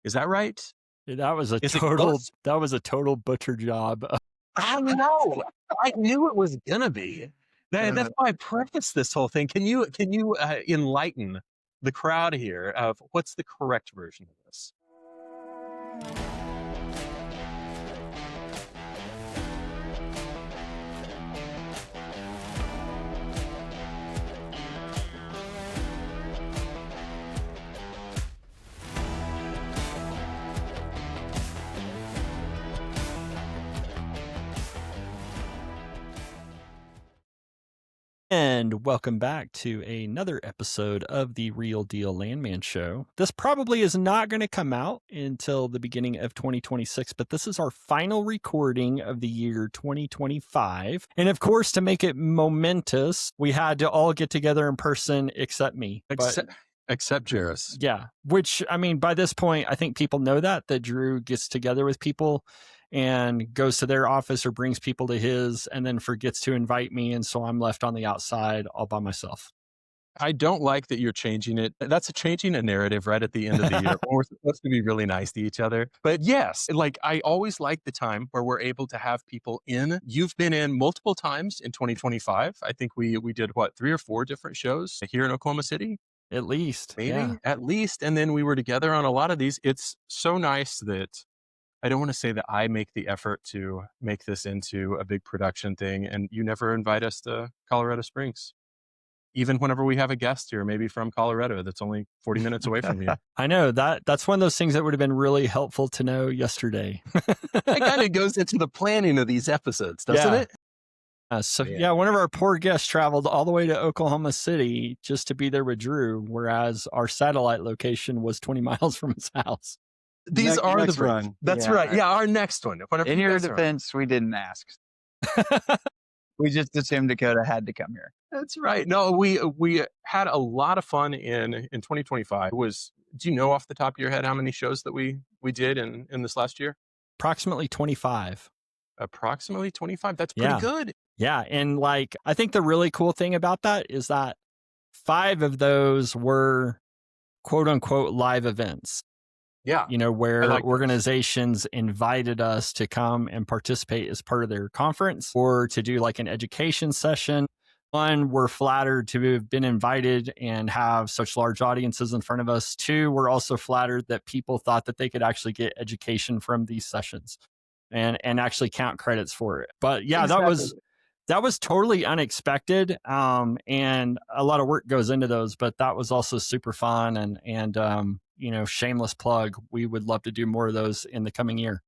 Is that right? That was a Is it total close? that was a total butcher job. I know. I knew it was gonna be. That's why I prefaced this whole thing. Can you enlighten the crowd here of what's the correct version of this? And welcome back to another episode of the Real Deal Landman Show. This probably is not going to come out until the beginning of 2026, but this is our final recording of the year 2025. And of course, to make it momentous, we had to all get together in person except me. Except Jerris. Yeah, which, I mean, by this point, I think people know that Drew gets together with people and goes to their office or brings people to his and then forgets to invite me. And so I'm left on the outside all by myself. I don't like that you're changing it. That's changing a narrative right at the end of the year. We're supposed to be really nice to each other. But yes, like I always like the time where we're able to have people in. You've been in multiple times in 2025. I think we did 3 or 4 different shows here in Oklahoma City. At least. Maybe Yeah. at least. And then we were together on a lot of these. It's so nice that I don't want to say that I make the effort to make this into a big production thing. And you never invite us to Colorado Springs, even whenever we have a guest here, maybe from Colorado, that's only 40 minutes away from you. I know that's one of those things that would have been really helpful to know yesterday. It kind of goes into the planning of these episodes, doesn't it? One of our poor guests traveled all the way to Oklahoma City just to be there with Drew, whereas our satellite location was 20 miles from his house. These are the run. That's right. Yeah, our next one. In your defense, we didn't ask. We just assumed Dakota had to come here. That's right. No, we had a lot of fun in 2025. Do you know off the top of your head how many shows that we did in this last year? Approximately 25. Approximately 25. That's pretty good. Yeah. And I think the really cool thing about that is that 5 of those were quote unquote live events. Yeah. Where organizations invited us to come and participate as part of their conference or to do an education session. 1, we're flattered to have been invited and have such large audiences in front of us. 2, we're also flattered that people thought that they could actually get education from these sessions and actually count credits for it. But yeah, exactly. That was totally unexpected. And a lot of work goes into those, but that was also super fun and shameless plug. We would love to do more of those in the coming year.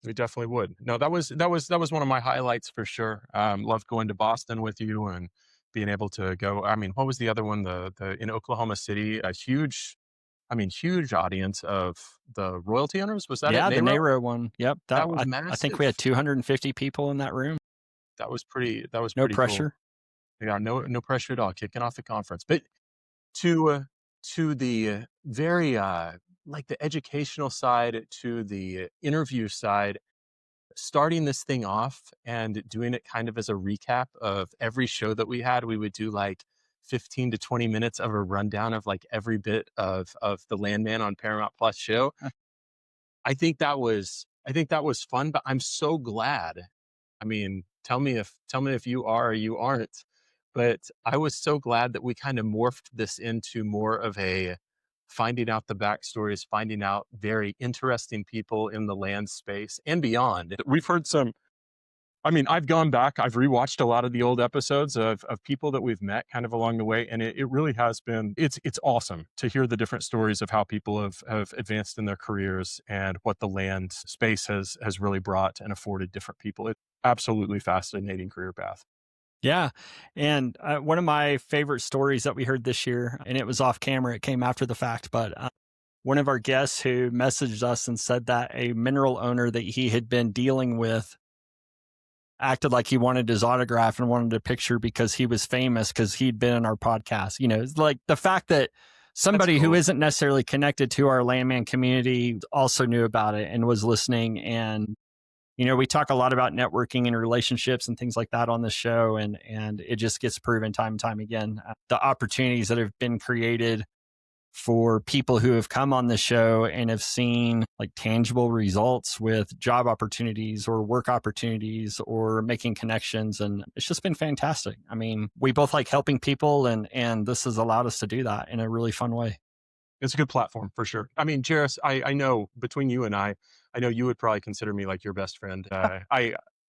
We definitely would. No, that was one of my highlights for sure. Loved going to Boston with you and being able to go. I mean, what was the other one? The in Oklahoma City, a huge audience of the royalty owners. Was that the NARO one? Yep, that was massive. I think we had 250 people in that room. That was pretty. That was no pretty pressure. Cool. Yeah, no pressure at all. Kicking off the conference, but to the very the educational side, to the interview side, starting this thing off and doing it kind of as a recap of every show that we had. We would do 15 to 20 minutes of a rundown of every bit of the Landman on Paramount Plus show. I think that was fun, but I'm so glad. I mean, tell me if you are or you aren't, but I was so glad that we kind of morphed this into more of a finding out the backstories, finding out very interesting people in the land space and beyond. We've heard I've gone back, I've rewatched a lot of the old episodes of people that we've met kind of along the way. And it really has been, it's awesome to hear the different stories of how people have advanced in their careers and what the land space has really brought and afforded different people. It's absolutely fascinating career path. Yeah. And one of my favorite stories that we heard this year, and it was off camera, it came after the fact, but one of our guests who messaged us and said that a mineral owner that he had been dealing with acted like he wanted his autograph and wanted a picture because he was famous because he'd been in our podcast. It's the fact that somebody who isn't necessarily connected to our landman community also knew about it and was listening. And we talk a lot about networking and relationships and things like that on this show. And it just gets proven time and time again. The opportunities that have been created for people who have come on the show and have seen like tangible results with job opportunities or work opportunities or making connections. And it's just been fantastic. I mean, we both like helping people, and this has allowed us to do that in a really fun way. It's a good platform for sure. I mean, Jerris, I know between you and I know you would probably consider me like your best friend. I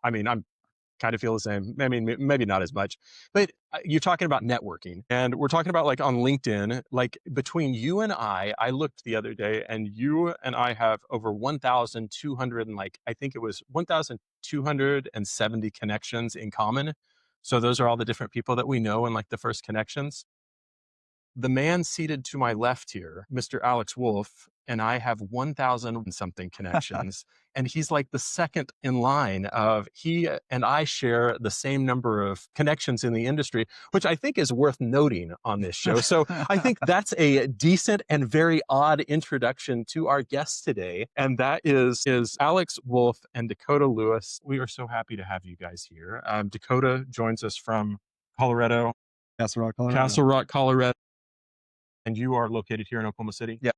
mean, I'm kind of feel the same. I mean, maybe not as much, but you're talking about networking, and we're talking about like on LinkedIn, like between you and I looked the other day, and you and I have over 1,200 and like, I think it was 1,270 connections in common. So those are all the different people that we know in like the first connections. The man seated to my left here, Mr. Alex Wolfe, and I have 1,000 and something connections. And he's like the second in line of he and I share the same number of connections in the industry, which I think is worth noting on this show. So I think that's a decent and very odd introduction to our guest today. And that is Alex Wolfe and Dakota Lewis. We are so happy to have you guys here. Dakota joins us from Colorado. Castle Rock, Colorado. Castle Rock, Colorado. And you are located here in Oklahoma City? Yeah,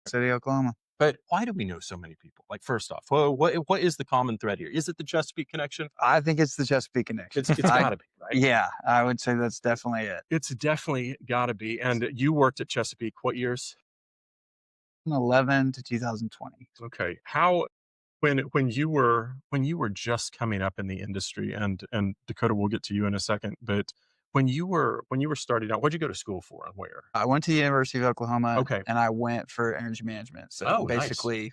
City, Oklahoma. But why do we know so many people? Like, first off, well, what is the common thread here? Is it the Chesapeake connection? I think it's the Chesapeake connection. It's got to be, right? Yeah, I would say that's definitely it. It's definitely got to be. And you worked at Chesapeake what years? 2011 to 2020. Okay. How when you were just coming up in the industry, and Dakota, we'll get to you in a second, but when you were starting out, what'd you go to school for and where? I went to the University of Oklahoma. Okay. And I went for energy management. So nice. basically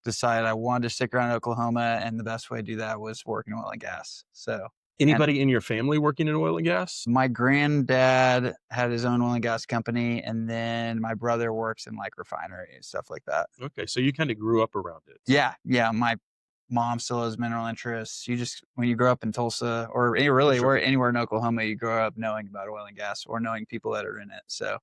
decided I wanted to stick around Oklahoma, and the best way to do that was working oil and gas. So Anybody in your family working in oil and gas? my granddad had his own oil and gas company, and then my brother works in like refinery and stuff like that. Okay. So you kind of grew up around it. Yeah. My mom still has mineral interests. You just, when you grow up in Tulsa or anywhere in Oklahoma, you grow up knowing about oil and gas or knowing people that are in it. So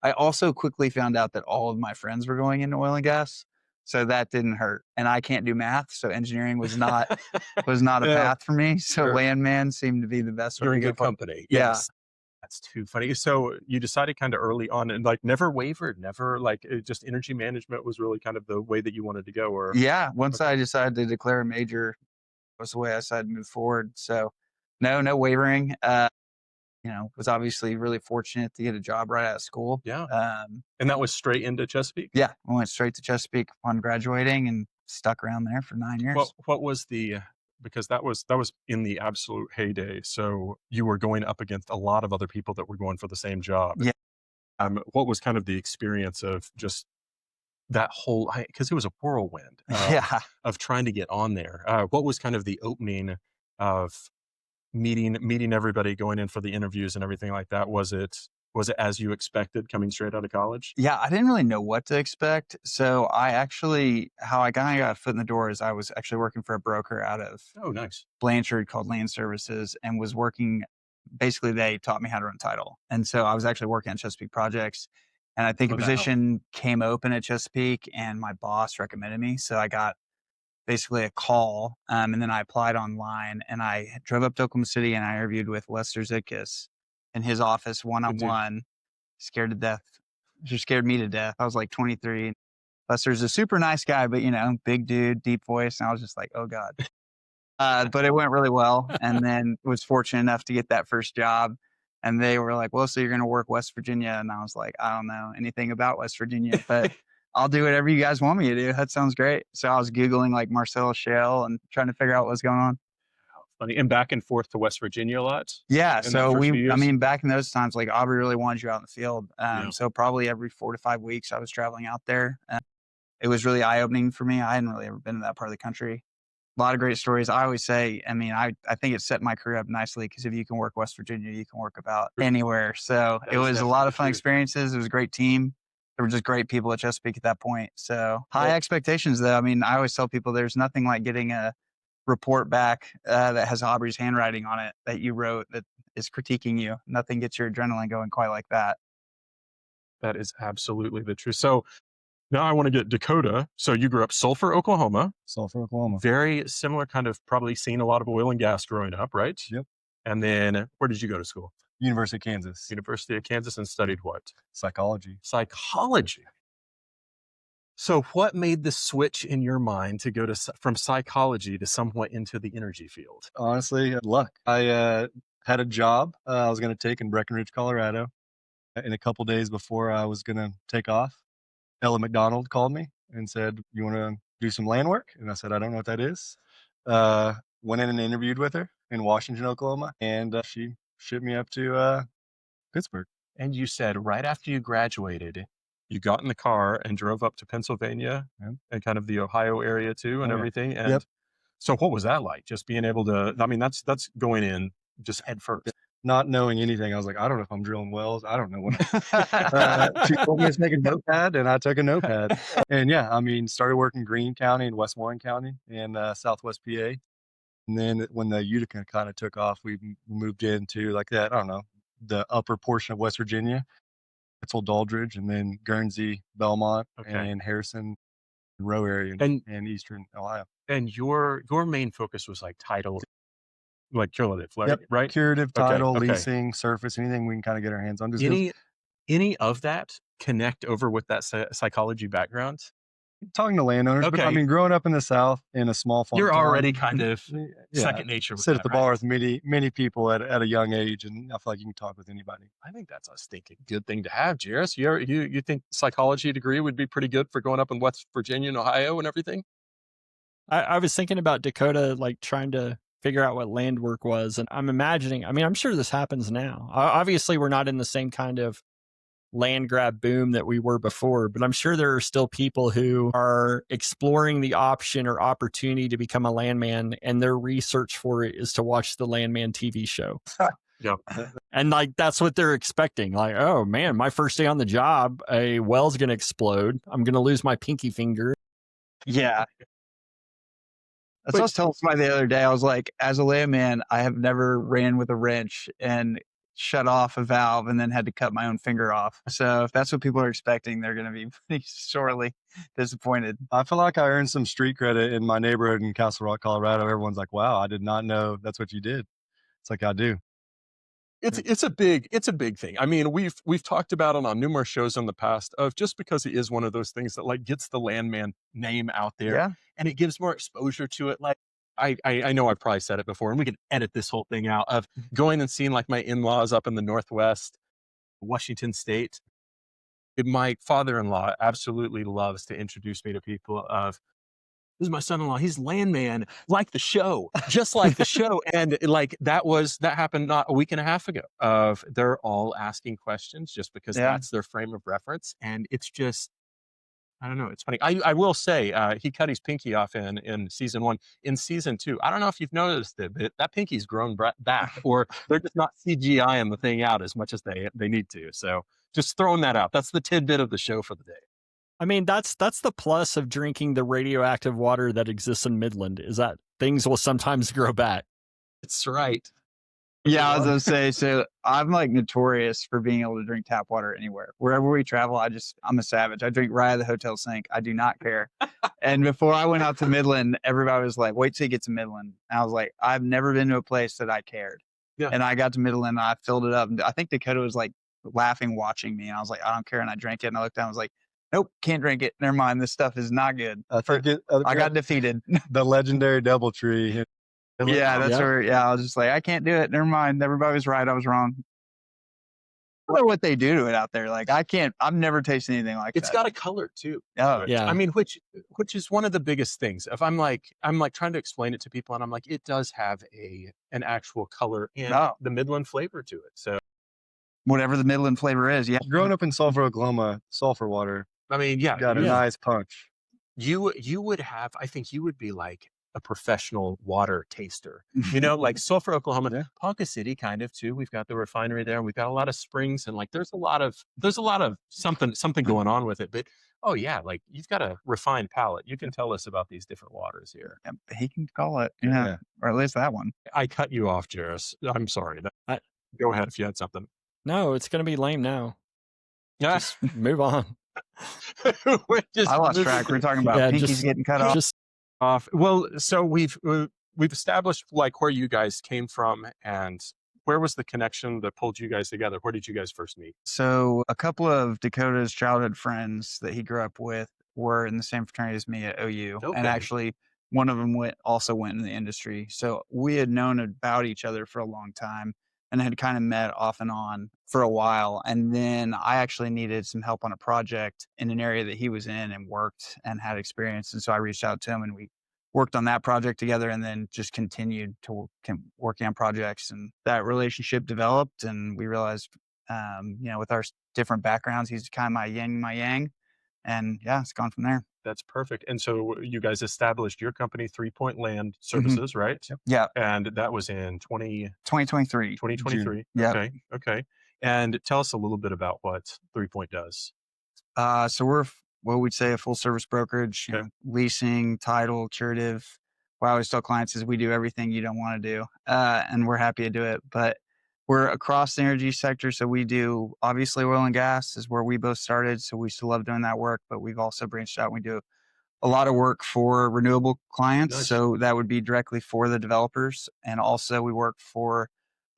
I also quickly found out that all of my friends were going into oil and gas. So that didn't hurt. And I can't do math. So engineering was not a path for me. So landman seemed to be the best. You're in good company. Yeah. Yes. That's too funny. So you decided kind of early on and like never wavered, never like just energy management was really kind of the way that you wanted to go, or? Yeah. Once I decided to declare a major, was the way I decided to move forward. So no wavering. Was obviously really fortunate to get a job right out of school. Yeah. And that was straight into Chesapeake? Yeah. I went straight to Chesapeake upon graduating and stuck around there for 9 years. What was because that was in the absolute heyday. So you were going up against a lot of other people that were going for the same job. Yeah. What was kind of the experience of just that whole, because it was a whirlwind of trying to get on there. What was kind of the opening of meeting everybody, going in for the interviews and everything like that? Was it as you expected coming straight out of college? Yeah, I didn't really know what to expect. So how I kind of got a foot in the door is I was actually working for a broker out of nice. Blanchard called Land Services, and was working, basically they taught me how to run title. And so I was actually working on Chesapeake projects, and I think a position came open at Chesapeake and my boss recommended me. So I got basically a call, and then I applied online, and I drove up to Oklahoma City and I interviewed with Lester Zitkus in his office one-on-one. Scared to death. She scared me to death. I was like 23. Lester's a super nice guy, but big dude, deep voice. And I was just like, oh God. But it went really well. And then was fortunate enough to get that first job. And they were like, well, so you're going to work West Virginia. And I was like, I don't know anything about West Virginia, but I'll do whatever you guys want me to do. That sounds great. So I was Googling like Marcellus Shale and trying to figure out what's going on. Funny. And back and forth to West Virginia a lot? Yeah. So back in those times, like Aubrey really wanted you out in the field. So probably every 4 to 5 weeks I was traveling out there. It was really eye-opening for me. I hadn't really ever been to that part of the country. A lot of great stories. I always say, I think it set my career up nicely, because if you can work West Virginia, you can work about anywhere. So it was a lot of fun experiences. It was a great team. There were just great people at Chesapeake at that point. So high expectations though. I always tell people there's nothing like getting a report back that has Aubrey's handwriting on it that you wrote that is critiquing you. Nothing gets your adrenaline going quite like that. That is absolutely the truth. So now I want to get Dakota. So you grew up Sulphur, Oklahoma. Very similar kind of, probably seen a lot of oil and gas growing up, right? Yep. And then where did you go to school? University of Kansas. University of Kansas, and studied what? Psychology. Psychology. So what made the switch in your mind to go from psychology to somewhat into the energy field? Honestly, luck. I had a job I was going to take in Breckenridge, Colorado. And a couple days before I was going to take off, Ella McDonald called me and said, "You want to do some land work?" And I said, "I don't know what that is." Went in and interviewed with her in Washington, Oklahoma, and she shipped me up to Pittsburgh. And you said right after you graduated, you got in the car and drove up to Pennsylvania and kind of the Ohio area too and everything. And so what was that like? Just being able to, I mean, that's going in just head first. Not knowing anything. I was like, I don't know if I'm drilling wells. I don't know what. She told me to take a notepad, and I took a notepad. And yeah, I mean, started working Greene County and Westmoreland County in Southwest PA. And then when the Utica kind of took off, we moved into like that, I don't know, the upper portion of West Virginia. It's old Daldridge, and then Guernsey, Belmont, and Harrison, Row area, and Eastern Ohio. And your main focus was like title, like curative, right? Curative, title, leasing, surface, anything we can kind of get our hands on. Just any of that connect over with that psychology background? Talking to landowners, but I mean, growing up in the South in a small farm, you're already kind of second nature. Sit at the bar with many people at a young age, and I feel like you can talk with anybody. I think that's a stinking good thing to have, Jerris. You think psychology degree would be pretty good for going up in West Virginia and Ohio and everything? I was thinking about Dakota, like trying to figure out what land work was. And I'm imagining, I mean, I'm sure this happens now. Obviously, we're not in the same kind of land grab boom that we were before, but I'm sure there are still people who are exploring the option or opportunity to become a landman, and their research for it is to watch the Landman TV show. Yep. And like, that's what they're expecting. Like, oh man, my first day on the job, a well's going to explode. I'm going to lose my pinky finger. Yeah. That's what I was telling somebody the other day. I was like, as a layman, I have never ran with a wrench and shut off a valve and then had to cut my own finger off. So if that's what people are expecting, they're going to be pretty sorely disappointed. I feel like I earned some street credit in my neighborhood in Castle Rock, Colorado. Everyone's like, "Wow, I did not know that's what you did." It's like, I do. It's a big thing. I mean, we've talked about it on numerous shows in the past of just because it is one of those things that like gets the landman name out there and it gives more exposure to it. Like I know I probably said it before, and we can edit this whole thing out of going and seeing like my in-laws up in the Northwest, Washington State. My father-in-law absolutely loves to introduce me to people of, "This is my son-in-law. He's landman, like the show, just like the show." And like that happened not a week and a half ago. Of they're all asking questions just because that's their frame of reference, and it's just, I don't know. It's funny. I will say he cut his pinky off in season 1. In season 2, I don't know if you've noticed it, but that pinky's grown back, or they're just not CGIing the thing out as much as they need to. So just throwing that out. That's the tidbit of the show for the day. I mean, that's the plus of drinking the radioactive water that exists in Midland, is that things will sometimes grow back. That's right. Yeah, I was going to say, so I'm like notorious for being able to drink tap water anywhere. Wherever we travel, I'm a savage. I drink right out of the hotel sink. I do not care. And before I went out to Midland, everybody was like, "Wait till you get to Midland." And I was like, I've never been to a place that I cared. Yeah. And I got to Midland, and I filled it up. And I think Dakota was like laughing, watching me. And I was like, "I don't care." And I drank it, and I looked down, I was like, "Nope, can't drink it. Never mind. This stuff is not good." I got defeated. The legendary Doubletree. Yeah, that's where. Yeah, I was just like, I can't do it. Never mind. Everybody was right. I was wrong. I don't know what they do to it out there. Like, I can't. I've never tasted anything like that. It's got a color too. Oh yeah. I mean, which is one of the biggest things. If I'm like trying to explain it to people, and I'm like, it does have an actual color and the Midland flavor to it. So whatever the Midland flavor is, yeah. Growing up in Sulphur, Oklahoma, sulfur water. I mean, yeah, got a nice punch. You would have. I think you would be like a professional water taster, like Sulphur, Oklahoma, Ponca City kind of too. We've got the refinery there, and we've got a lot of springs, and like there's a lot of something going on with it. But oh yeah, like you've got a refined palate. You can tell us about these different waters here. Yeah, he can call it, or at least that one. I cut you off, Jerris. I'm sorry. Go ahead if you had something. No, it's going to be lame now. Just move on. I lost track. We're talking about pinkies getting cut off. Well, so we've established like where you guys came from and where was the connection that pulled you guys together? Where did you guys first meet? So a couple of Dakota's childhood friends that he grew up with were in the same fraternity as me at OU. And Okay. actually one of them also went in the industry. So we had known about each other for a long time and had kind of met off and on for a while. And then I actually needed some help on a project in an area that he was in and worked and had experience. And so I reached out to him and we worked on that project together and then just continued to working on projects. And that relationship developed and we realized, with our different backgrounds, he's kind of my yin, my yang. And yeah, it's gone from there. That's perfect. And so you guys established your company, 3 Point Land Mhm. Services, right? Yep. Yeah. And that was in 2023. 2023. Yeah. Okay. Okay. And tell us a little bit about what 3 Point does. So we're what we'd say a full service brokerage, Okay. leasing, title, curative. What I always tell clients is we do everything you don't want to do, and we're happy to do it. But we're across the energy sector, so we do obviously oil and gas is where we both started. So we still love doing that work, but we've also branched out. We do a lot of work for renewable clients. Nice. So that would be directly for the developers. And also we work for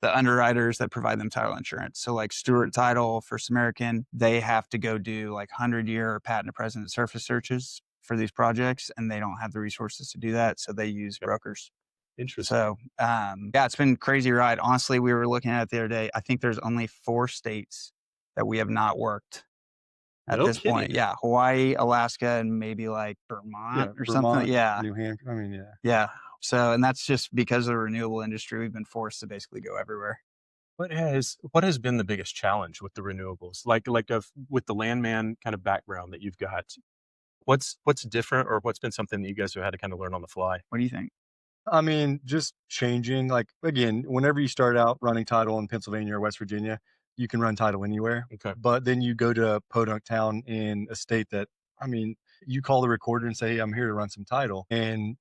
the underwriters that provide them title insurance. So like Stewart Title, First American, they have to go do like 100-year patent present surface searches for these projects and they don't have the resources to do that. So they use brokers. Interesting. So yeah, it's been a crazy ride. Honestly, we were looking at it the other day. I think there's only 4 states that we have not worked at No this point. kidding. Yeah. Hawaii, Alaska, and maybe like Vermont or something. Vermont, Yeah. New Hampshire. I mean, yeah. Yeah. So, and that's just because of the renewable industry. We've been forced to basically go everywhere. What has been the biggest challenge with the renewables? With the landman kind of background that you've got, what's different or what's been something that you guys have had to kind of learn on the fly? What do you think? I mean, just changing. Like again, whenever you start out running title in Pennsylvania or West Virginia, you can run title anywhere. Okay. But then you go to a podunk town in a state that, I mean, you call the recorder and say, hey, I'm here to run some title. And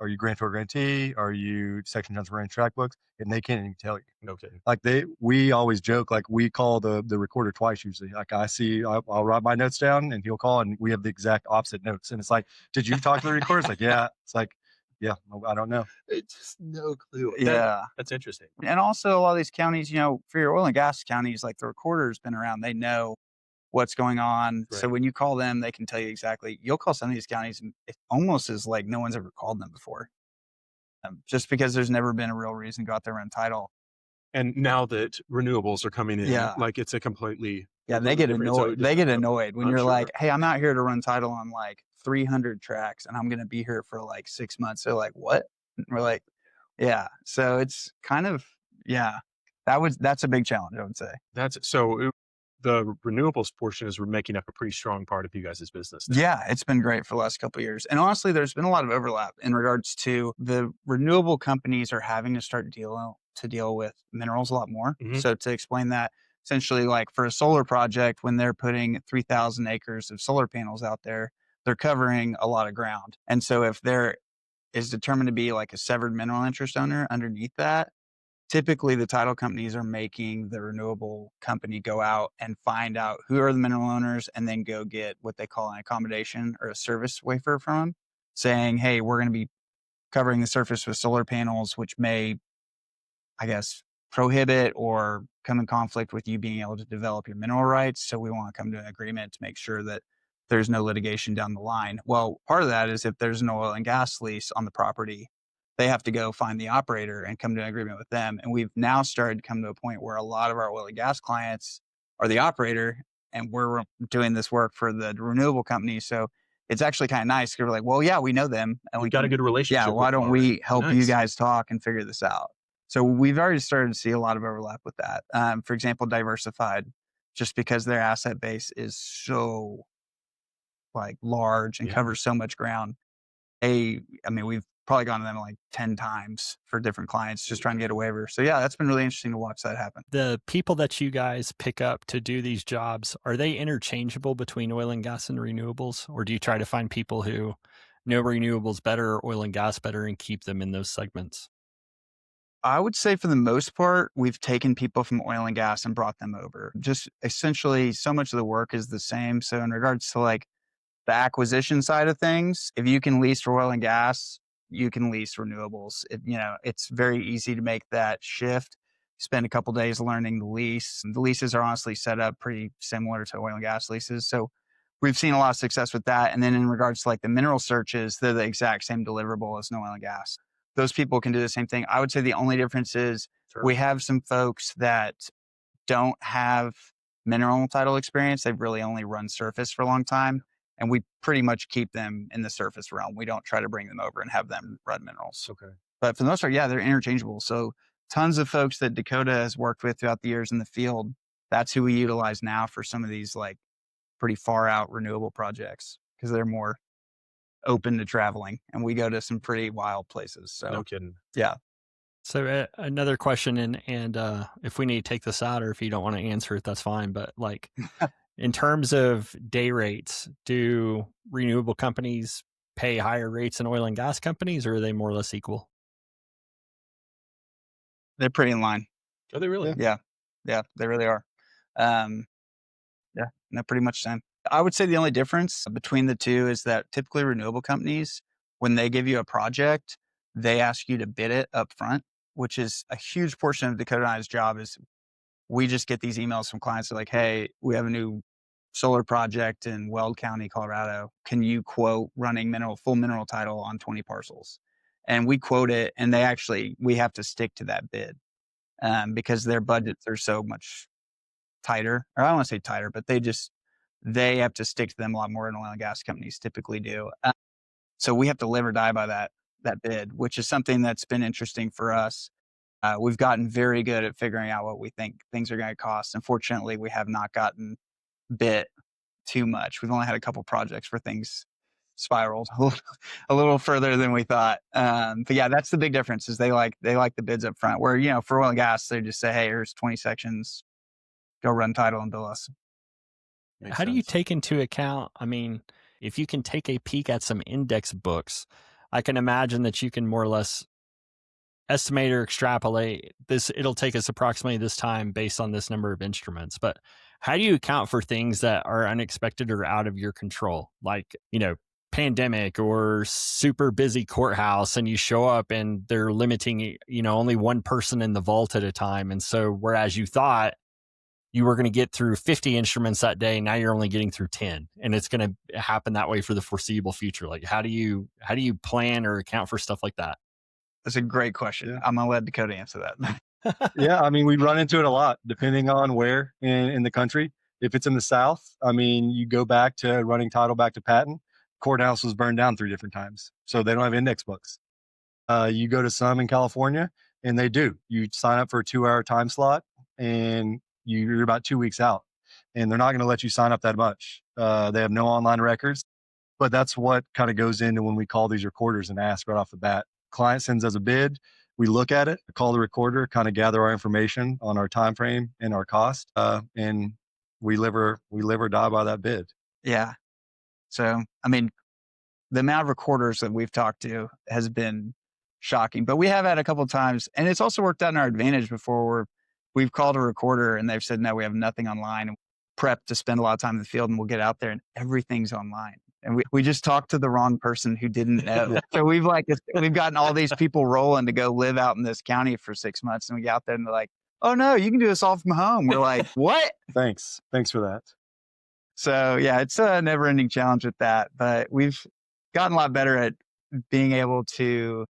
are you grantor grantee? Are you section transfer and track books? And they can't even tell you. No kidding. Like we always joke, like we call the recorder twice usually. Like I'll write my notes down and he'll call and we have the exact opposite notes. And it's like, did you talk to the recorder? It's like, yeah. It's like, yeah, I don't know. It's just no clue. Yeah. That's interesting. And also a lot of these counties, for your oil and gas counties, like the recorder's been around, they know what's going on. Right. So when you call them, they can tell you exactly. You'll call some of these counties and it almost is like no one's ever called them before. Just because there's never been a real reason to go out there and run title. And now that renewables are coming in, Yeah. like it's a completely They get different. annoyed. They get annoyed when I'm you're sure. like, hey, I'm out here to run title on like 300 tracks and I'm going to be here for like 6 months. They're like, what? And we're like, yeah. So it's kind of, yeah, that's a big challenge, I would say. The renewables portion is making up a pretty strong part of you guys' business now. Yeah, it's been great for the last couple of years. And honestly, there's been a lot of overlap in regards to the renewable companies are having to start deal with minerals a lot more. Mhm. So to explain that, essentially like for a solar project, when they're putting 3,000 acres of solar panels out there, they're covering a lot of ground. And so if there is determined to be like a severed mineral interest owner underneath that, typically the title companies are making the renewable company go out and find out who are the mineral owners and then go get what they call an accommodation or a service waiver from them saying, hey, we're going to be covering the surface with solar panels, which may, I guess, prohibit or come in conflict with you being able to develop your mineral rights. So we want to come to an agreement to make sure that there's no litigation down the line. Well, part of that is if there's an oil and gas lease on the property, they have to go find the operator and come to an agreement with them. And we've now started to come to a point where a lot of our oil and gas clients are the operator and we're doing this work for the renewable company. So it's actually kind of nice because we're like, well, yeah, we know them. And We got a good relationship. yeah, why with them don't we already. help you Nice. guys talk and figure this out? So we've already started to see a lot of overlap with that. For example, Diversified, just because their asset base is so like large and Yeah. covers so much ground. We've probably gone to them like 10 times for different clients just trying to get a waiver. So yeah, that's been really interesting to watch that happen. The people that you guys pick up to do these jobs, are they interchangeable between oil and gas and renewables? Or do you try to find people who know renewables better or oil and gas better and keep them in those segments? I would say for the most part, we've taken people from oil and gas and brought them over. Just essentially so much of the work is the same. So in regards to like the acquisition side of things, if you can lease for oil and gas, you can lease renewables. It's very easy to make that shift. spend a couple days learning the lease. And the leases are honestly set up pretty similar to oil and gas leases. So we've seen a lot of success with that. And then in regards to like the mineral searches, they're the exact same deliverable as no oil and gas. Those people can do the same thing. I would say the only difference is we have some folks that don't have mineral title experience. They've really only run surface for a long time. And we pretty much keep them in the surface realm. We don't try to bring them over and have them run minerals. Okay. But for the most part, yeah, they're interchangeable. So tons of folks that Dakota has worked with throughout the years in the field, that's who we utilize now for some of these like pretty far out renewable projects because they're more open to traveling. And we go to some pretty wild places. So No kidding. yeah. So another question, and if we need to take this out or if you don't want to answer it, that's fine. But like in terms of day rates, do renewable companies pay higher rates than oil and gas companies, or are they more or less equal? They're pretty in line. Are they really? Yeah. Yeah, they really are. Yeah, no, pretty much the same. I would say the only difference between the two is that typically renewable companies, when they give you a project, they ask you to bid it up front, which is a huge portion of Dakota and I's job. Is we just get these emails from clients that are like, hey, we have a new solar project in Weld County, Colorado. Can you quote running full mineral title on 20 parcels? And we quote it, and we have to stick to that bid because their budgets are so much tighter, or I don't want to say tighter, but they have to stick to them a lot more than oil and gas companies typically do. So we have to live or die by that bid, which is something that's been interesting for us. We've gotten very good at figuring out what we think things are going to cost. Unfortunately, we have not gotten bit too much. We've only had a couple projects where things spiraled a little further than we thought. But yeah, that's the big difference is they like the bids up front where, for oil and gas, they just say, hey, here's 20 sections, go run title and bill us. How do you take into account, I mean, if you can take a peek at some index books, I can imagine that you can more or less estimate or extrapolate this. It'll take us approximately this time based on this number of instruments. But how do you account for things that are unexpected or out of your control? Like, pandemic or super busy courthouse, and you show up and they're limiting, only one person in the vault at a time. And so whereas you thought you were going to get through 50 instruments that day, now you're only getting through 10, and it's going to happen that way for the foreseeable future. Like, how do you plan or account for stuff like that? That's a great question. Yeah. I'm going to let Dakota answer that. Yeah, I mean, we run into it a lot depending on where in the country. If it's in the South, I mean, you go back to running title back to patent. Courthouse was burned down 3 different times, so they don't have index books. You go to some in California, and they do. You sign up for a 2-hour time slot, and you're about 2 weeks out, and they're not going to let you sign up that much. They have no online records, but that's what kind of goes into when we call these recorders and ask right off the bat. Client sends us a bid, we look at it, call the recorder, kind of gather our information on our time frame and our cost, and we live or die by that bid. Yeah. So, I mean, the amount of recorders that we've talked to has been shocking, but we have had a couple of times, and it's also worked out in our advantage before where we've called a recorder and they've said, no, we have nothing online, and prep to spend a lot of time in the field, and we'll get out there and everything's online. And we just talked to the wrong person who didn't know. So we've gotten all these people rolling to go live out in this county for 6 months. And we get out there and they're like, oh no, you can do this all from home. We're like, what? Thanks for that. So yeah, it's a never ending challenge with that, but we've gotten a lot better at being able to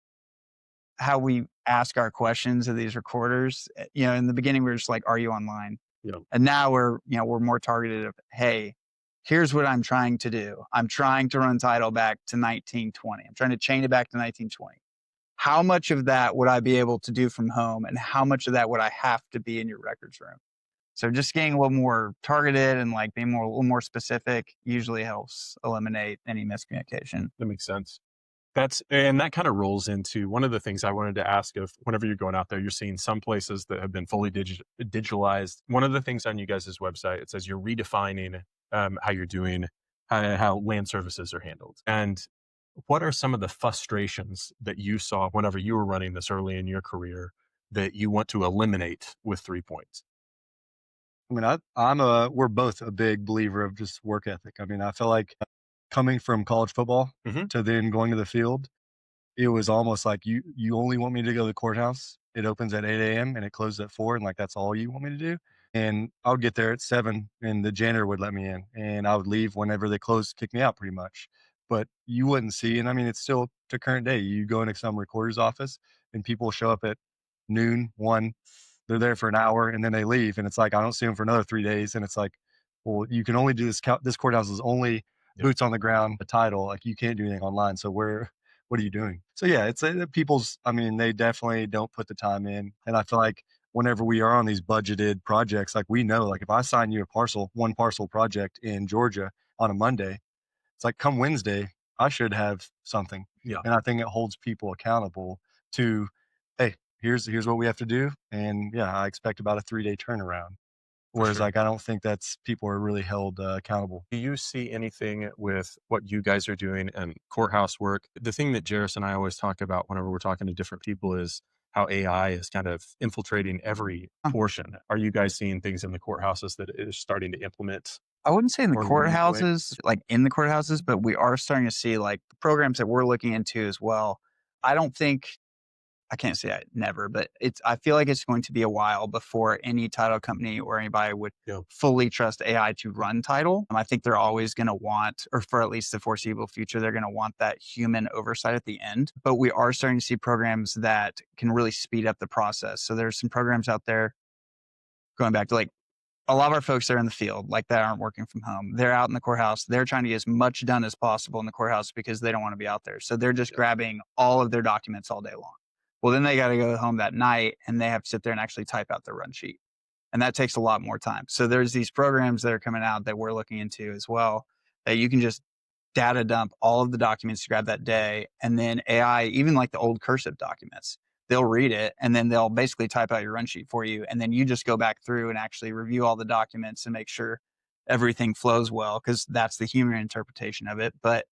how we ask our questions of these recorders. In the beginning, we were just like, are you online? Yeah. And now we're more targeted of, hey, here's what I'm trying to do. I'm trying to run title back to 1920. I'm trying to chain it back to 1920. How much of that would I be able to do from home? And how much of that would I have to be in your records room? So just getting a little more targeted and like being a little more specific usually helps eliminate any miscommunication. That makes sense. And that kind of rolls into one of the things I wanted to ask of whenever you're going out there, you're seeing some places that have been fully digitalized. One of the things on you guys' website, it says you're redefining how you're doing, how land services are handled. And what are some of the frustrations that you saw whenever you were running this early in your career that you want to eliminate with 3 points? I mean, we're both a big believer of just work ethic. I mean, I feel like coming from college football Mhm. to then going to the field, it was almost like you only want me to go to the courthouse it opens at 8 a.m. and it closes at 4, and like that's all you want me to do. And I would get there at 7, and the janitor would let me in, and I would leave whenever they closed, kick me out pretty much. But you wouldn't see, and I mean, it's still to current day. You go into some recorder's office, and people show up at noon, 1. They're there for an hour, and then they leave, and it's like I don't see them for another 3 days, and it's like, well, you can only do this. This courthouse is only boots on the ground, the title. Like you can't do anything online. So what are you doing? So yeah, it's people's. I mean, they definitely don't put the time in, and I feel like whenever we are on these budgeted projects, like we know, like if I sign you a one parcel project in Georgia on a Monday, it's like come Wednesday, I should have something. Yeah. And I think it holds people accountable to, hey, here's what we have to do. And yeah, I expect about a 3-day turnaround. Whereas sure. like, I don't think people are really held accountable. Do you see anything with what you guys are doing and courthouse work? The thing that Jerris and I always talk about whenever we're talking to different people is how AI is kind of infiltrating every portion. Are you guys seeing things in the courthouses that is starting to implement? I wouldn't say in the Or leading the way? courthouses, like in the courthouses, but we are starting to see like programs that we're looking into as well. I don't think, I can't say never, but I feel like it's going to be a while before any title company or anybody would Yeah. fully trust AI to run title. I think they're always going to want, or for at least the foreseeable future, they're going to want that human oversight at the end. But we are starting to see programs that can really speed up the process. So there's some programs out there going back to like, a lot of our folks are in the field, like that aren't working from home. They're out in the courthouse. They're trying to get as much done as possible in the courthouse because they don't want to be out there. So they're just grabbing all of their documents all day long. Well, then they got to go home that night and they have to sit there and actually type out their run sheet. And that takes a lot more time. So there's these programs that are coming out that we're looking into as well, that you can just data dump all of the documents you grab that day. And then AI, even like the old cursive documents, they'll read it and then they'll basically type out your run sheet for you. And then you just go back through and actually review all the documents and make sure everything flows well, because that's the human interpretation of it. But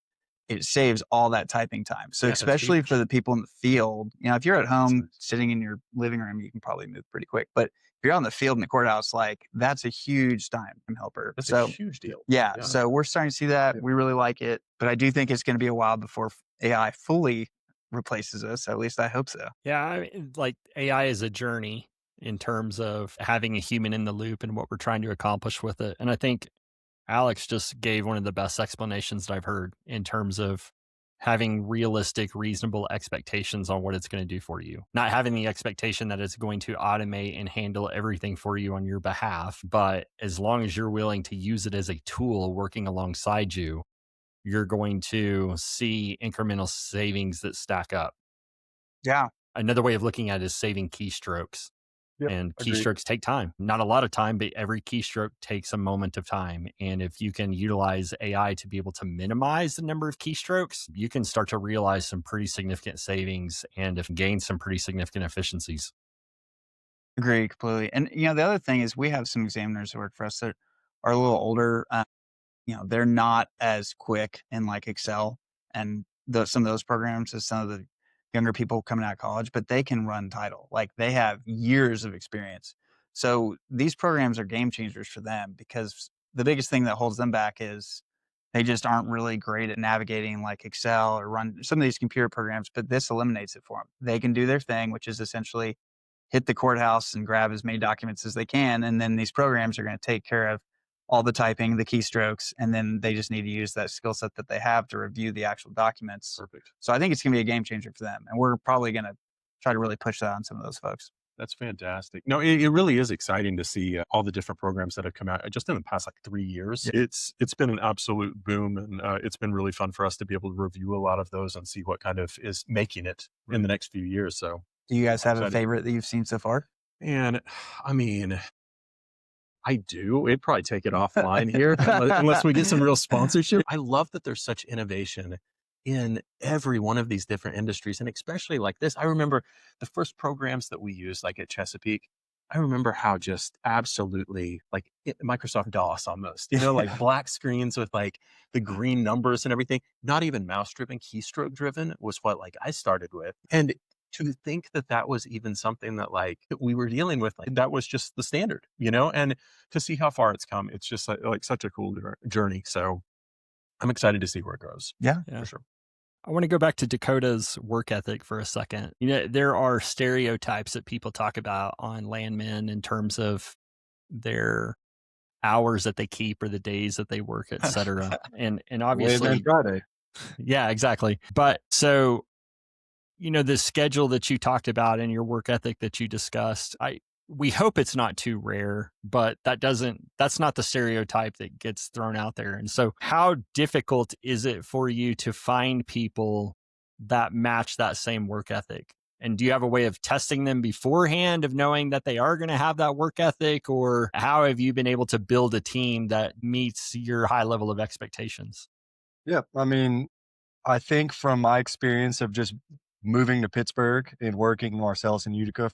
it saves all that typing time. So Yeah, that's especially huge. for the people in the field, if you're at home nice. sitting in your living room, you can probably move pretty quick. But if you're out in the field in the courthouse, like that's a huge time helper. That's So a huge deal. yeah, Yeah. so we're starting to see that. Yeah. We really like it, but I do think it's going to be a while before AI fully replaces us. At least I hope so. Yeah, I mean, like AI is a journey in terms of having a human in the loop and what we're trying to accomplish with it. And I think Alex just gave one of the best explanations that I've heard in terms of having realistic, reasonable expectations on what it's going to do for you. Not having the expectation that it's going to automate and handle everything for you on your behalf, but as long as you're willing to use it as a tool working alongside you, you're going to see incremental savings that stack up. Yeah. Another way of looking at it is saving keystrokes. Yep, And agreed. keystrokes take time. Not a lot of time, but every keystroke takes a moment of time. And if you can utilize AI to be able to minimize the number of keystrokes, you can start to realize some pretty significant savings and gain some pretty significant efficiencies. Agree completely. And the other thing is we have some examiners who work for us that are a little older. They're not as quick in like Excel and some of those programs as some of the younger people coming out of college, but they can run title. Like they have years of experience. So these programs are game changers for them, because the biggest thing that holds them back is they just aren't really great at navigating like Excel or run some of these computer programs, but this eliminates it for them. They can do their thing, which is essentially hit the courthouse and grab as many documents as they can. And then these programs are going to take care of all the typing, the keystrokes, and then they just need to use that skill set that they have to review the actual documents. Perfect. So I think it's going to be a game changer for them. And we're probably going to try to really push that on some of those folks. That's fantastic. No, it really is exciting to see all the different programs that have come out just in the past like 3 years. Yeah. It's been an absolute boom, and it's been really fun for us to be able to review a lot of those and see what kind of is making it in the next few years. So, Do you guys have a excited. favorite that you've seen so far? And I mean, I do. We'd probably take it offline here unless we get some real sponsorship. I love that there's such innovation in every one of these different industries, and especially like this. I remember the first programs that we used, like at Chesapeake. I remember how just absolutely like Microsoft DOS almost, like black screens with like the green numbers and everything. Not even mouse driven, keystroke driven was what like I started with. And to think that that was even something that like we were dealing with, like that was just the standard, and to see how far it's come, it's just like such a cool journey. So I'm excited to see where it goes. Yeah. For sure. I want to go back to Dakota's work ethic for a second. There are stereotypes that people talk about on landmen in terms of their hours that they keep or the days that they work, et cetera. And Landman obviously, Friday. yeah, exactly. But so, the schedule that you talked about and your work ethic that you discussed, we hope it's not too rare, but that's not the stereotype that gets thrown out there. And so how difficult is it for you to find people that match that same work ethic? And do you have a way of testing them beforehand, of knowing that they are going to have that work ethic? Or how have you been able to build a team that meets your high level of expectations? Yeah. I mean, I think from my experience of just moving to Pittsburgh and working Marcellus and Utica,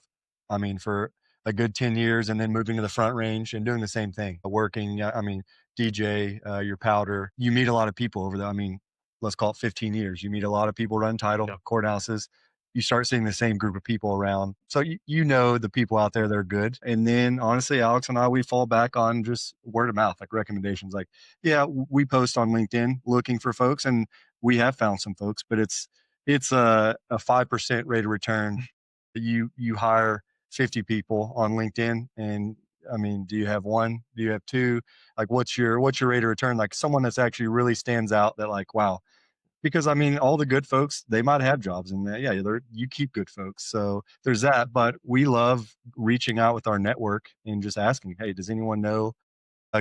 I mean, for a good 10 years and then moving to the Front Range and doing the same thing, working, I mean, DJ, your powder, you meet a lot of people over there. I mean, let's call it 15 years. You meet a lot of people run title courthouses. You start seeing the same group of people around. So you know the people out there, they're good. And then honestly, Alex and I, we fall back on just word of mouth, like recommendations. Like, yeah, we post on LinkedIn looking for folks, and we have found some folks, but it's a 5% rate of return. You hire 50 people on LinkedIn, and I mean, do you have one? Do you have two? Like, what's your rate of return? Like someone that's actually really stands out that like, wow. Because I mean, all the good folks, they might have jobs, and yeah, you keep good folks. So there's that. But we love reaching out with our network and just asking, hey, does anyone know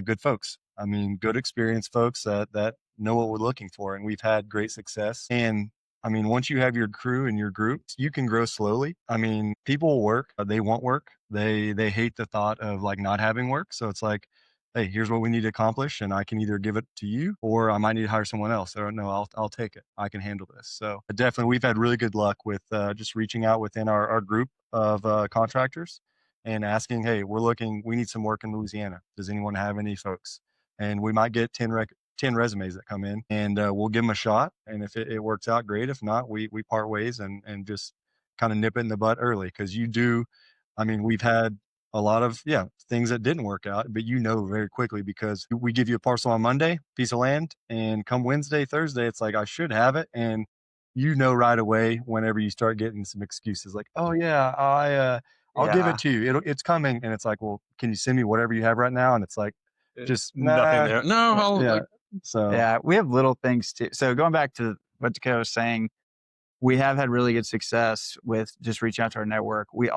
good folks? I mean, good experienced folks that know what we're looking for, and we've had great success. And I mean, once you have your crew and your groups, you can grow slowly. I mean, people will work, they want work. They hate the thought of like not having work. So it's like, hey, here's what we need to accomplish, and I can either give it to you or I might need to hire someone else. Or no, I'll take it. I can handle this. So definitely, we've had really good luck with just reaching out within our group of contractors and asking, hey, we need some work in Louisiana. Does anyone have any folks? And we might get 10 resumes that come in, and we'll give them a shot. And if it works out, great. If not, we part ways and just kind of nip it in the butt early. Cause I mean, we've had a lot of, things that didn't work out, but very quickly because we give you a parcel on Monday, piece of land, and come Wednesday, Thursday, it's like, I should have it. And right away, whenever you start getting some excuses like, oh yeah, I'll give it to you. It's coming. And it's like, well, can you send me whatever you have right now? And it's like, just nothing there. No, we have little things too. So going back to what Dakota was saying, we have had really good success with just reaching out to our network. We've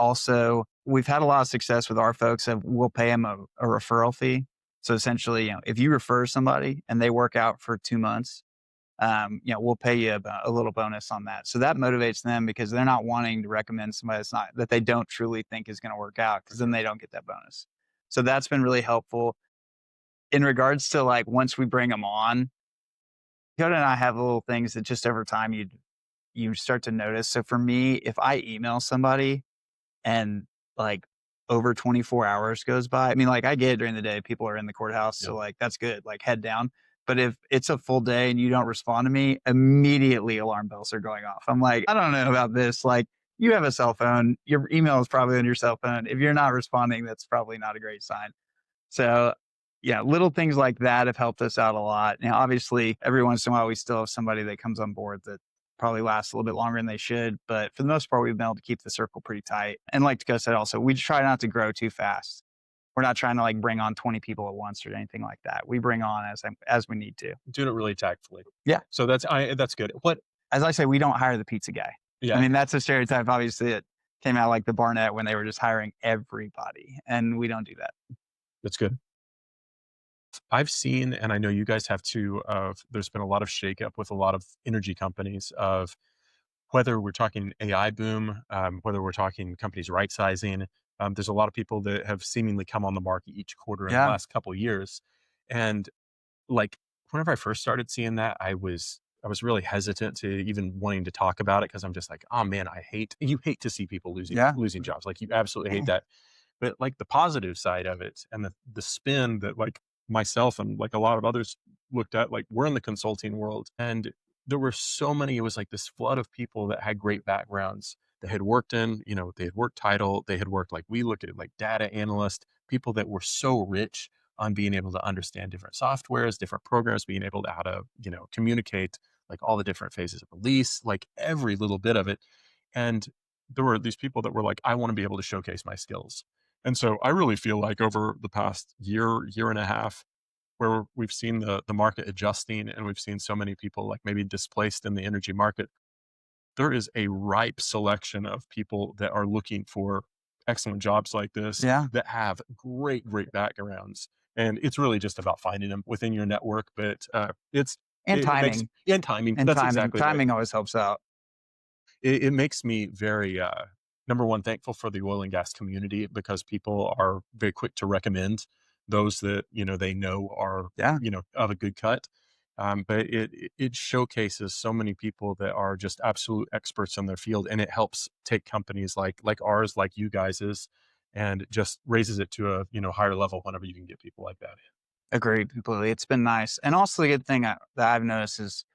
had a lot of success with our folks of we'll pay them a referral fee. So essentially, if you refer somebody and they work out for 2 months, we'll pay you a little bonus on that. So that motivates them because they're not wanting to recommend somebody that they don't truly think is going to work out, because then they don't get that bonus. So that's been really helpful. In regards to like, once we bring them on, Dakota and I have little things that just over time you start to notice. So for me, if I email somebody and like over 24 hours goes by, I mean, like I get it during the day, people are in the courthouse. So like, that's good, like head down. But if it's a full day and you don't respond to me, immediately alarm bells are going off. I'm like, I don't know about this. Like, you have a cell phone, your email is probably on your cell phone. If you're not responding, that's probably not a great sign. So little things like that have helped us out a lot. Now, obviously, every once in a while, we still have somebody that comes on board that probably lasts a little bit longer than they should. But for the most part, we've been able to keep the circle pretty tight. And like Dakota said, also, we try not to grow too fast. We're not trying to like bring on 20 people at once or anything like that. We bring on as we need to. Doing it really tactfully. Yeah. So that's good. As I say, we don't hire the pizza guy. Yeah. I mean, that's a stereotype, obviously, that came out like the Barnett when they were just hiring everybody. And we don't do that. That's good. I've seen, and I know you guys have too, there's been a lot of shakeup with a lot of energy companies of whether we're talking AI boom, whether we're talking companies right sizing. There's a lot of people that have seemingly come on the market each quarter in the last couple of years. And like, whenever I first started seeing that, I was really hesitant to even wanting to talk about it, because I'm just like, oh man, you hate to see people losing jobs. Like, you absolutely hate that. But like the positive side of it and the spin that like myself and like a lot of others looked at, like, we're in the consulting world, and there were so many, it was like this flood of people that had great backgrounds that had worked they had worked title, they had worked, like, we looked at like data analyst, people that were so rich on being able to understand different softwares, different programs, being able to how to, communicate like all the different phases of a lease, like every little bit of it. And there were these people that were like, I want to be able to showcase my skills. And so I really feel like over the past year and a half, where we've seen the market adjusting and we've seen so many people like maybe displaced in the energy market, there is a ripe selection of people that are looking for excellent jobs like this Yeah. that have great backgrounds. And it's really just about finding them within your network. But And it makes timing. and timing. And That's timing. exactly right. Timing always helps out. It makes me very number one, thankful for the oil and gas community, because people are very quick to recommend those that they know are Yeah. of a good cut. But it showcases so many people that are just absolute experts in their field, and it helps take companies like ours, like you guys's, and just raises it to a higher level whenever you can get people like that in. Agreed completely. It's been nice. And also the good thing that I've noticed is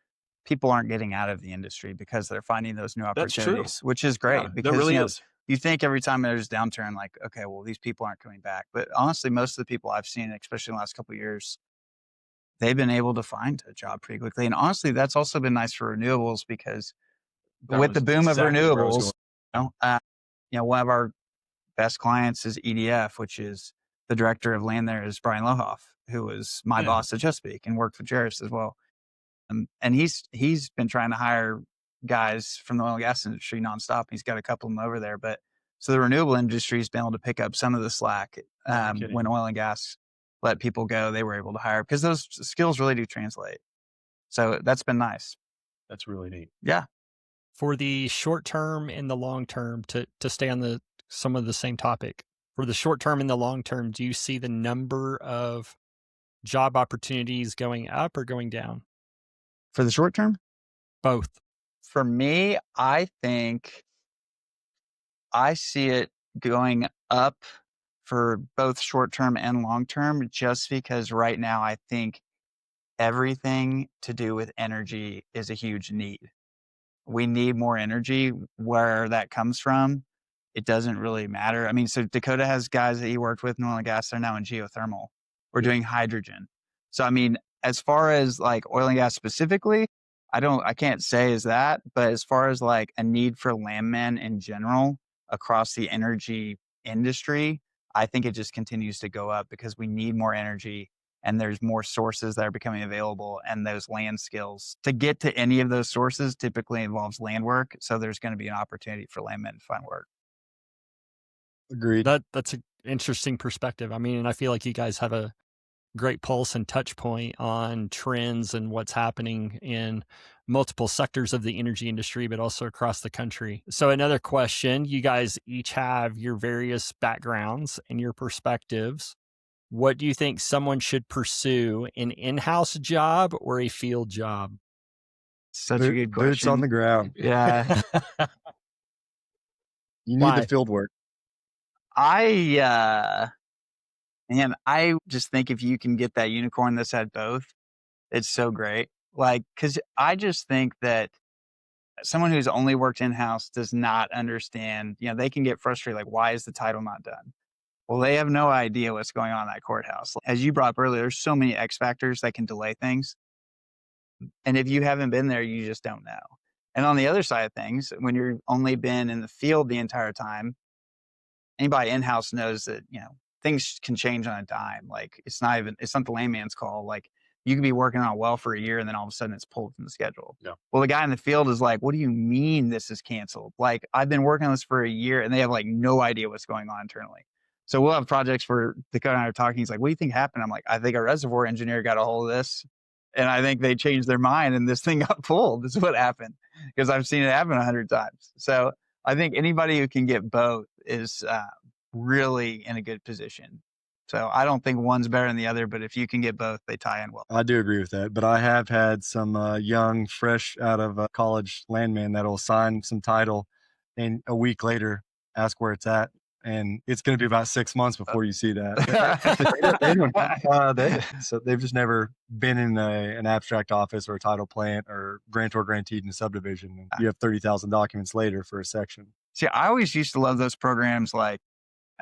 people aren't getting out of the industry because they're finding those new That's true. opportunities, which is Yeah, great that because really is. you think every time there's downturn, like, okay, well, these people aren't coming back. But honestly, most of the people I've seen, especially in the last couple of years, they've been able to find a job pretty quickly. And honestly, that's also been nice for renewables because That with was the boom of exactly where I was renewables, going. one of our best clients is EDF, which is the director of land there is Brian Lohoff, who was my Yeah. boss at Chesapeake and worked for Jerris as well. And he's been trying to hire guys from the oil and gas industry nonstop. He's got a couple of them over there, but so the renewable industry has been able to pick up some of the slack. No kidding. When oil and gas let people go, they were able to hire because those skills really do translate. So that's been nice. That's really neat. Yeah. For the short term and the long term, to stay on some of the same topic, for the short term and the long term, do you see the number of job opportunities going up or going down? For the short term, Both. for me, I think I see it going up for both short term and long term, just because right now I think everything to do with energy is a huge need. We need more energy. Where that comes from, it doesn't really matter. I mean, so Dakota has guys that he worked with in oil and gas. They're now in geothermal. We're doing hydrogen. So, I mean, as far as like oil and gas specifically, I can't say as that, but as far as like a need for landmen in general across the energy industry, I think it just continues to go up because we need more energy and there's more sources that are becoming available, and those land skills to get to any of those sources typically involves land work. So there's going to be an opportunity for landmen to find work. Agreed. That's an interesting perspective. I mean, and I feel like you guys have a great pulse and touch point on trends and what's happening in multiple sectors of the energy industry, but also across the country. So another question, you guys each have your various backgrounds and your perspectives. What do you think someone should pursue, an in-house job or a field job? Such a good question. Boots on the ground. Yeah. You need Why? the field work. I just think if you can get that unicorn that's had both, it's so great. Like, cause I just think that someone who's only worked in-house does not understand, they can get frustrated. Like, why is the title not done? Well, they have no idea what's going on in that courthouse. As you brought up earlier, there's so many X factors that can delay things. And if you haven't been there, you just don't know. And on the other side of things, when you're only been in the field the entire time, anybody in-house knows that, things can change on a dime. Like it's not the layman's call. Like you could be working on a well for a year and then all of a sudden it's pulled from the schedule. Yeah. Well, the guy in the field is like, what do you mean this is canceled? Like I've been working on this for a year and they have like no idea what's going on internally. So we'll have projects where Dakota and I are talking. He's like, what do you think happened? I'm like, I think a reservoir engineer got a hold of this and I think they changed their mind and this thing got pulled. This is what happened because I've seen it happen 100 times. So I think anybody who can get both is really in a good position. So I don't think one's better than the other, but if you can get both, they tie in well. I do agree with that, but I have had some young, fresh out of college landmen that'll sign some title and a week later ask where it's at. And it's going to be about 6 months before you see that. So they've just never been in an abstract office or a title plant or grantor granteed in a subdivision. And you have 30,000 documents later for a section. See, I always used to love those programs. Like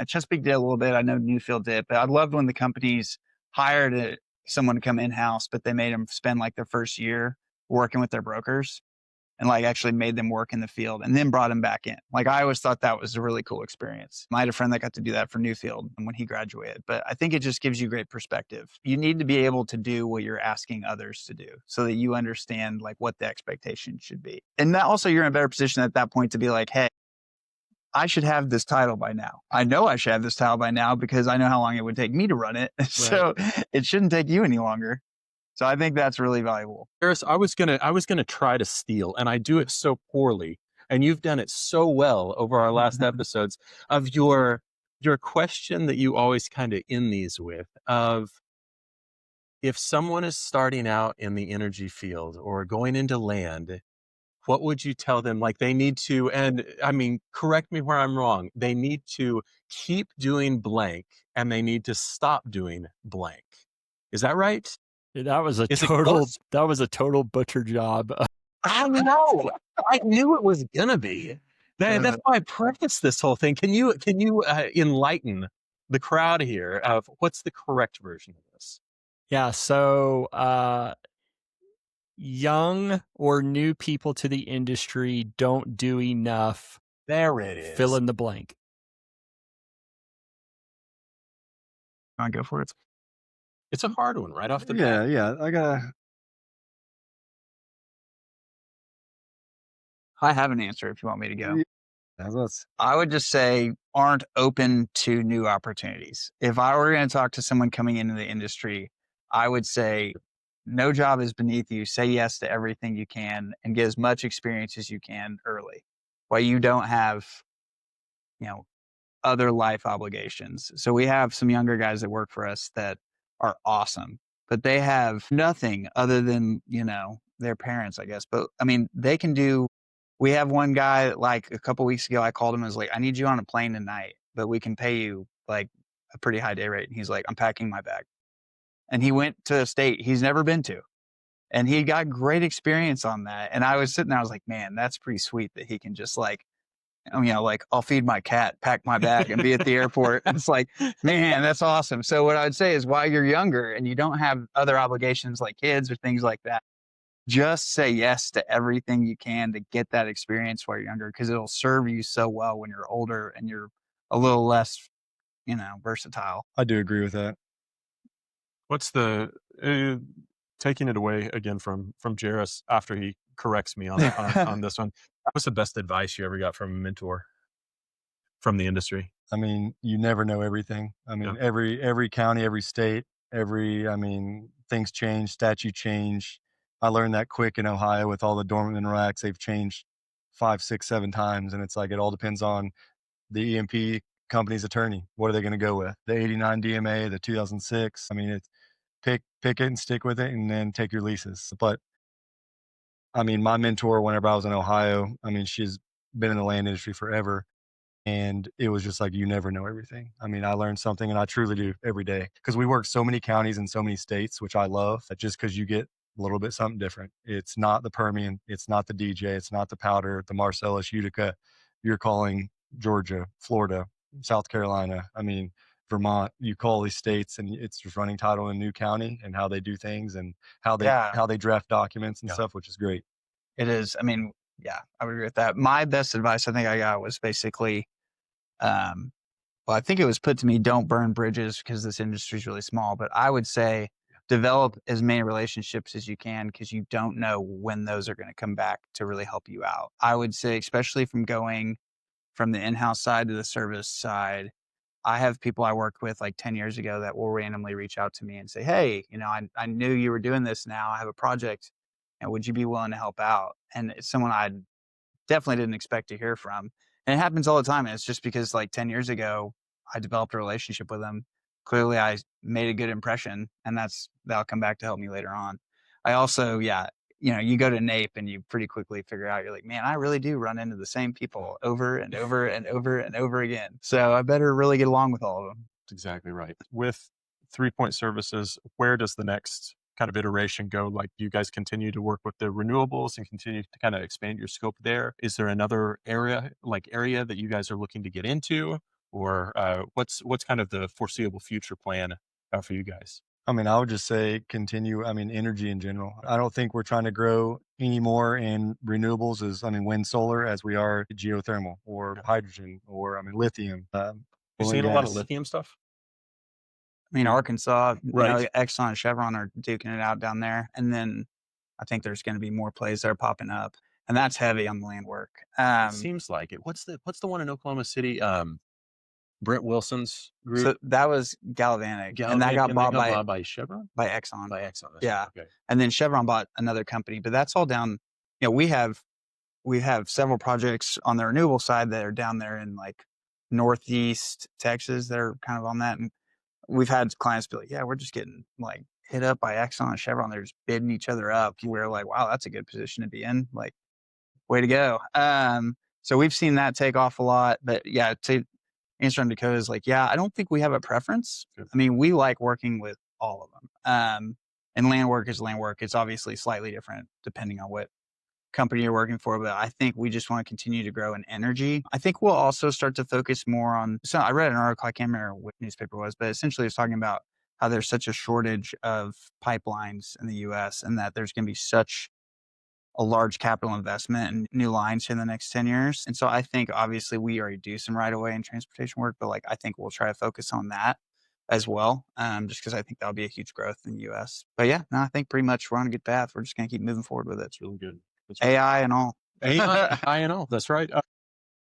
Chesapeake did a little bit. I know Newfield did, but I loved when the companies hired someone to come in-house, but they made them spend like their first year working with their brokers and like actually made them work in the field and then brought them back in. Like I always thought that was a really cool experience. I had a friend that got to do that for Newfield when he graduated, but I think it just gives you great perspective. You need to be able to do what you're asking others to do so that you understand like what the expectation should be. And that also you're in a better position at that point to be like, hey, I should have this title by now. I know I should have this title by now because I know how long it would take me to run it. So it shouldn't take you any longer. So I think that's really valuable. Jerris, I was gonna try to steal, and I do it so poorly, and you've done it so well over our last episodes of your question that you always kind of end these with of if someone is starting out in the energy field or going into land, what would you tell them? Like they need to, and I mean, correct me where I'm wrong. They need to keep doing blank and they need to stop doing blank. Is that right? That was a Is it total close? butcher job. I know. I knew it was gonna be. That's why I prefaced this whole thing. Can you enlighten the crowd here of what's the correct version of this? Yeah. So, young or new people to the industry don't do enough. There it is. Fill in the blank. I'll go for it. It's a hard one right off the bat. Yeah. I have an answer if you want me to go. Let's. I would just say aren't open to new opportunities. If I were going to talk to someone coming into the industry, I would say no job is beneath you. Say yes to everything you can and get as much experience as you can early while you don't have, other life obligations. So we have some younger guys that work for us that are awesome, but they have nothing other than, their parents, I guess. But I mean, they can do. We have one guy like a couple weeks ago, I called him and was like, I need you on a plane tonight, but we can pay you like a pretty high day rate. And he's like, I'm packing my bag. And he went to a state he's never been to. And he got great experience on that. And I was sitting there, I was like, man, that's pretty sweet that he can just like, I'll feed my cat, pack my bag and be at the airport. It's like, man, that's awesome. So what I would say is while you're younger and you don't have other obligations like kids or things like that, just say yes to everything you can to get that experience while you're younger, because it'll serve you so well when you're older and you're a little less, versatile. I do agree with that. What's the taking it away again from Jerris after he corrects me on this one? What's the best advice you ever got from a mentor from the industry? I mean, you never know everything. I mean, every county, every state, things change, statute change. I learned that quick in Ohio with all the dormant mineral acts. They've changed 5, 6, 7 times. And it's like, it all depends on the E&P company's attorney. What are they going to go with? The 89 DMA, the 2006. I mean, it's pick it and stick with it and then take your leases. But I mean, my mentor, whenever I was in Ohio, she's been in the land industry forever. And it was just like, you never know everything. I mean, I learned something, and I truly do every day, because we work so many counties and so many states, which I love, that just because you get a little bit something different. It's not the Permian, it's not the DJ, it's not the Powder, the Marcellus, Utica. You're calling Georgia, Florida, South Carolina, Vermont. You call these states, and it's just running title in a new county and how they do things and how they draft documents and stuff, which is great. It is. I would agree with that. My best advice I think I got was basically, I think it was put to me, don't burn bridges because this industry is really small. But I would say develop as many relationships as you can, because you don't know when those are going to come back to really help you out. I would say, especially from going from the in-house side to the service side, I have people I worked with like 10 years ago that will randomly reach out to me and say, hey, I knew you were doing this now. I have a project, and would you be willing to help out? And it's someone I definitely didn't expect to hear from. And it happens all the time. And it's just because like 10 years ago, I developed a relationship with them. Clearly I made a good impression, and that'll come back to help me later on. I also, you go to NAPE and you pretty quickly figure out, you're like, man, I really do run into the same people over and over and over and over again. So I better really get along with all of them. That's exactly right. With 3 Point Services, where does the next kind of iteration go? Like, do you guys continue to work with the renewables and continue to kind of expand your scope there? Is there another area that you guys are looking to get into, or what's kind of the foreseeable future plan for you guys? I mean, I would just say continue. I mean, energy in general. I don't think we're trying to grow any more in renewables wind, solar, as we are geothermal or hydrogen or, lithium. You're Oil and seeing a lot of gas. lithium stuff? I mean, Arkansas, Right. Exxon and Chevron are duking it out down there. And then I think there's going to be more plays that are popping up. And that's heavy on the land work. It seems like it. What's the one in Oklahoma City? Brent Wilson's group. So that was Galvanic, and that got bought by Chevron? by Exxon. By Exxon. That's Yeah. right, okay. And then Chevron bought another company, but that's all down. We have several projects on the renewable side that are down there in like Northeast Texas that are kind of on that. And we've had clients be like, yeah, we're just getting like hit up by Exxon and Chevron. They're just bidding each other up. We're like, wow, that's a good position to be in. Like, way to go. So we've seen that take off a lot. But yeah, to answer on Dakota is like, yeah, I don't think we have a preference. Sure. I mean, we like working with all of them. And land work is land work. It's obviously slightly different depending on what company you're working for, but I think we just want to continue to grow in energy. I think we'll also start to focus more on, so I read an article, I can't remember what newspaper it was, but essentially it's talking about how there's such a shortage of pipelines in the US and that there's going to be such a large capital investment in new lines in the next 10 years. And so I think obviously we already do some right of way and transportation work, but like I think we'll try to focus on that as well, just because I think that'll be a huge growth in the US. But yeah, no, I think pretty much we're on a good path. We're just going to keep moving forward with it. It's really good. AI and all. AI and all. That's right.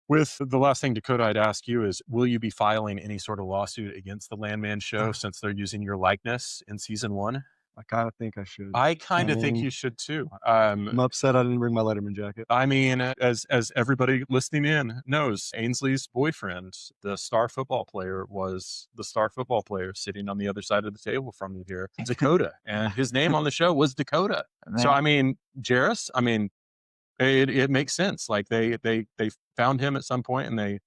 With the last thing, Dakota, I'd ask you is, will you be filing any sort of lawsuit against the Landman Show since they're using your likeness in season 1? I kind of think I should. I kind of think you should too. I'm upset I didn't bring my Letterman jacket. I mean, as everybody listening in knows, Ainsley's boyfriend, the star football player, was the star football player sitting on the other side of the table from you here, Dakota, and his name on the show was Dakota. So I mean, Jerris, I mean, it makes sense. Like they found him at some point and they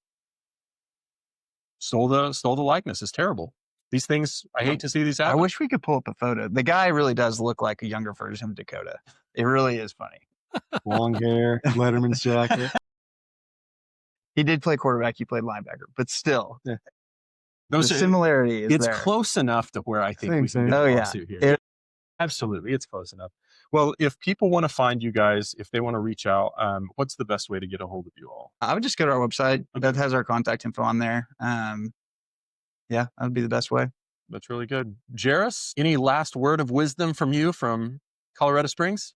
stole the likeness. It's terrible. These things, I hate to see these happen. I wish we could pull up a photo. The guy really does look like a younger version of Dakota. It really is funny. Long hair, Letterman's jacket. He did play quarterback. He played linebacker, but still, Yeah. the similarity is it's there. close enough to where I think Same we can thing. get Oh, a yeah. lawsuit here. Absolutely, it's close enough. Well, if people want to find you guys, if they want to reach out, what's the best way to get a hold of you all? I would just go to our website. Okay. That has our contact info on there. Yeah, that would be the best way. That's really good. Jerris, any last word of wisdom from you from Colorado Springs?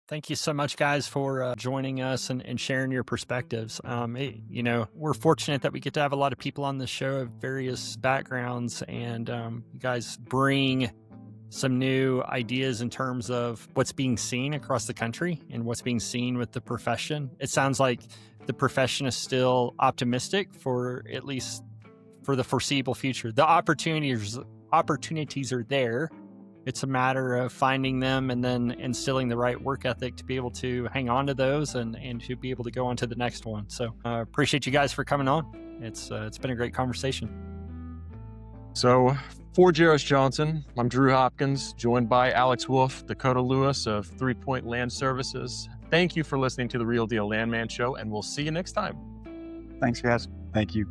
Thank you so much, guys, for joining us and sharing your perspectives. We're fortunate that we get to have a lot of people on the show of various backgrounds, and you guys bring some new ideas in terms of what's being seen across the country and what's being seen with the profession. It sounds like the profession is still optimistic for at least for the foreseeable future. The opportunities are there. It's a matter of finding them and then instilling the right work ethic to be able to hang on to those and to be able to go on to the next one. So appreciate you guys for coming on. It's been a great conversation. So for Jerris Johnson, I'm Drew Hopkins, joined by Alex Wolfe, Dakota Lewis of 3 Point Land Services. Thank you for listening to the Real Deal Landman Show, and we'll see you next time. Thanks, guys. Thank you.